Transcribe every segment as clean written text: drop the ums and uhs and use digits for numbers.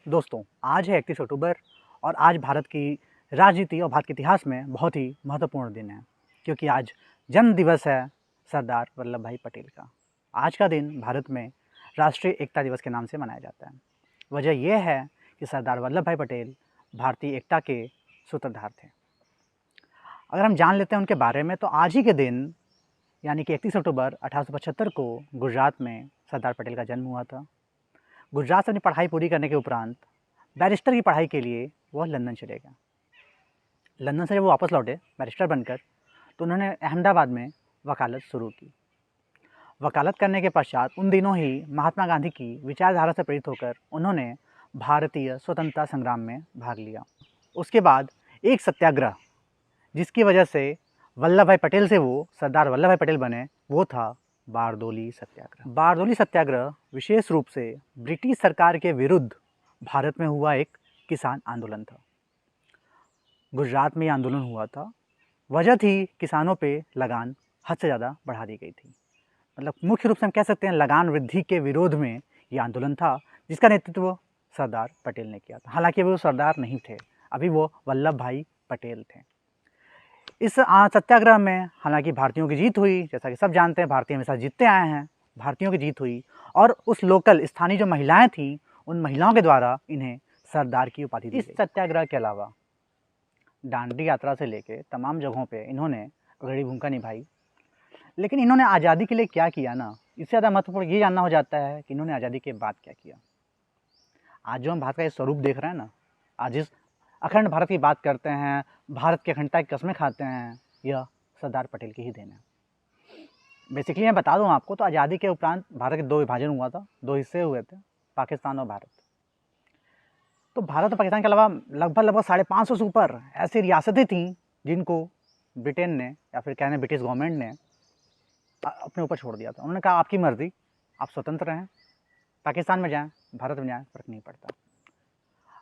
दोस्तों, आज है 31 अक्टूबर और आज भारत की राजनीति और भारत के इतिहास में बहुत ही महत्वपूर्ण दिन है, क्योंकि आज जन्म दिवस है सरदार वल्लभ भाई पटेल का। आज का दिन भारत में राष्ट्रीय एकता दिवस के नाम से मनाया जाता है। वजह यह है कि सरदार वल्लभ भाई पटेल भारतीय एकता के सूत्रधार थे। अगर हम जान लेते हैं उनके बारे में, तो आज ही के दिन यानी कि 31 अक्टूबर 1875 को गुजरात में सरदार पटेल का जन्म हुआ था। गुजरात से अपनी पढ़ाई पूरी करने के उपरांत बैरिस्टर की पढ़ाई के लिए वह लंदन चले गए। लंदन से जब वो वापस लौटे बैरिस्टर बनकर, तो उन्होंने अहमदाबाद में वकालत शुरू की। वकालत करने के पश्चात उन दिनों ही महात्मा गांधी की विचारधारा से प्रेरित होकर उन्होंने भारतीय स्वतंत्रता संग्राम में भाग लिया। उसके बाद एक सत्याग्रह, जिसकी वजह से वल्लभ भाई पटेल से वो सरदार वल्लभ भाई पटेल बने, वो था बारदोली सत्याग्रह। बारदोली सत्याग्रह विशेष रूप से ब्रिटिश सरकार के विरुद्ध भारत में हुआ एक किसान आंदोलन था। गुजरात में ये आंदोलन हुआ था। वजह थी किसानों पे लगान हद से ज़्यादा बढ़ा दी गई थी। मतलब मुख्य रूप से हम कह सकते हैं लगान वृद्धि के विरोध में ये आंदोलन था, जिसका नेतृत्व सरदार पटेल ने किया था। हालांकि वो सरदार नहीं थे, अभी वो वल्लभ भाई पटेल थे। इस सत्याग्रह में हालांकि भारतीयों की जीत हुई। जैसा कि सब जानते हैं, भारतीय हमेशा जीतते आए हैं। भारतीयों की जीत हुई और उस लोकल स्थानीय जो महिलाएं थीं, उन महिलाओं के द्वारा इन्हें सरदार की उपाधि दी गई। इस सत्याग्रह के अलावा दांडी यात्रा से लेके तमाम जगहों पे इन्होंने अग्रणी भूमिका निभाई। लेकिन इन्होंने आज़ादी के लिए क्या किया ना, इससे ज़्यादा महत्वपूर्ण ये जानना हो जाता है कि इन्होंने आज़ादी के बाद क्या किया। आज जो हम भारत का ये स्वरूप देख रहे हैं ना, आज इस अखंड भारत की बात करते हैं, भारत की अखंडता की कसमें खाते हैं, यह सरदार पटेल की ही देन है। बेसिकली मैं बता दूं आपको, तो आज़ादी के उपरांत भारत के दो विभाजन हुआ था, दो हिस्से हुए थे, पाकिस्तान और भारत। तो भारत और पाकिस्तान के अलावा लगभग 550 से ऊपर ऐसी रियासतें थीं जिनको ब्रिटेन ने या फिर कहने ब्रिटिश गवर्नमेंट ने अपने ऊपर छोड़ दिया था। उन्होंने कहा आपकी मर्ज़ी, आप स्वतंत्र हैं, पाकिस्तान में जाएँ, भारत में जाएँ, फ़र्क नहीं पड़ता।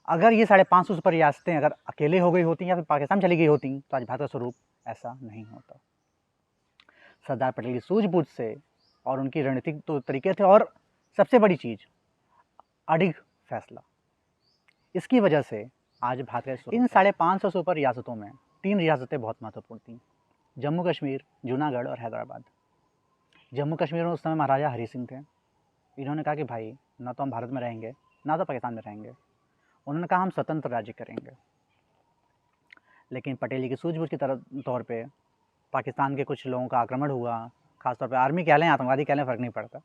अगर ये 550 से ऊपर रियासतें अगर अकेले हो गई होती या फिर पाकिस्तान चली गई होती, तो आज भारत का स्वरूप ऐसा नहीं होता। सरदार पटेल की सूझबूझ से और उनकी रणनीतिक तो तरीके थे, और सबसे बड़ी चीज़ अडिग फैसला। इसकी वजह से आज भारत का इन 550 से ऊपर रियासतों में 3 रियासतें बहुत महत्वपूर्ण थीं: जम्मू कश्मीर, जूनागढ़ और हैदराबाद। जम्मू कश्मीर में उस समय महाराजा हरी सिंह थे। इन्होंने कहा कि भाई, ना तो हम भारत में रहेंगे, ना तो पाकिस्तान में रहेंगे। उन्होंने कहा हम स्वतंत्र राज्य करेंगे। लेकिन पटेल जी की सूझबूझ के तौर पे पाकिस्तान के कुछ लोगों का आक्रमण हुआ, खासतौर पे आर्मी कह लें, आतंकवादी कह लें, फ़र्क नहीं पड़ता।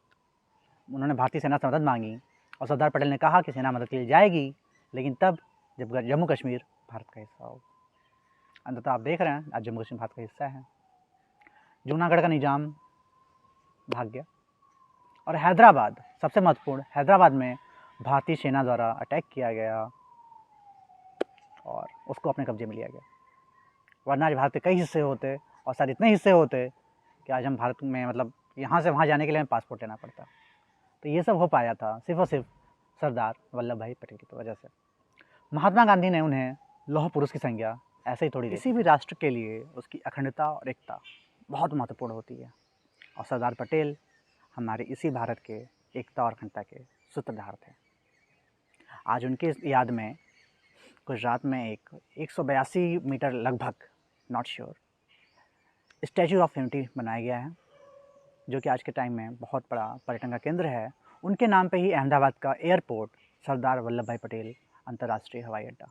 उन्होंने भारतीय सेना से मदद मांगी और सरदार पटेल ने कहा कि सेना मदद के लिए जाएगी, लेकिन तब जब जम्मू कश्मीर भारत का हिस्सा हो। अंततः आप देख रहे हैं आज जम्मू कश्मीर भारत का हिस्सा है। जूनागढ़ का निज़ाम भाग गया और हैदराबाद सबसे महत्वपूर्ण, हैदराबाद में भारतीय सेना द्वारा अटैक किया गया और उसको अपने कब्जे में लिया गया। वरना आज भारत के कई हिस्से होते और शायद इतने हिस्से होते कि आज हम भारत में मतलब यहाँ से वहाँ जाने के लिए हमें पासपोर्ट लेना पड़ता। तो ये सब हो पाया था सिर्फ और सिर्फ सरदार वल्लभ भाई पटेल की वजह से। महात्मा गांधी ने उन्हें लौह पुरुष की संज्ञा ऐसे ही थोड़ी दी। किसी भी राष्ट्र के लिए उसकी अखंडता और एकता बहुत महत्वपूर्ण होती है, और सरदार पटेल हमारे इसी भारत के एकता और अखंडता के सूत्रधार थे। आज उनकी याद में गुजरात में एक 182 मीटर लगभग, not sure, statue of unity बनाया गया है, जो कि आज के टाइम में बहुत बड़ा पर्यटन का केंद्र है। उनके नाम पे ही अहमदाबाद का एयरपोर्ट सरदार वल्लभ भाई पटेल अंतर्राष्ट्रीय हवाई अड्डा।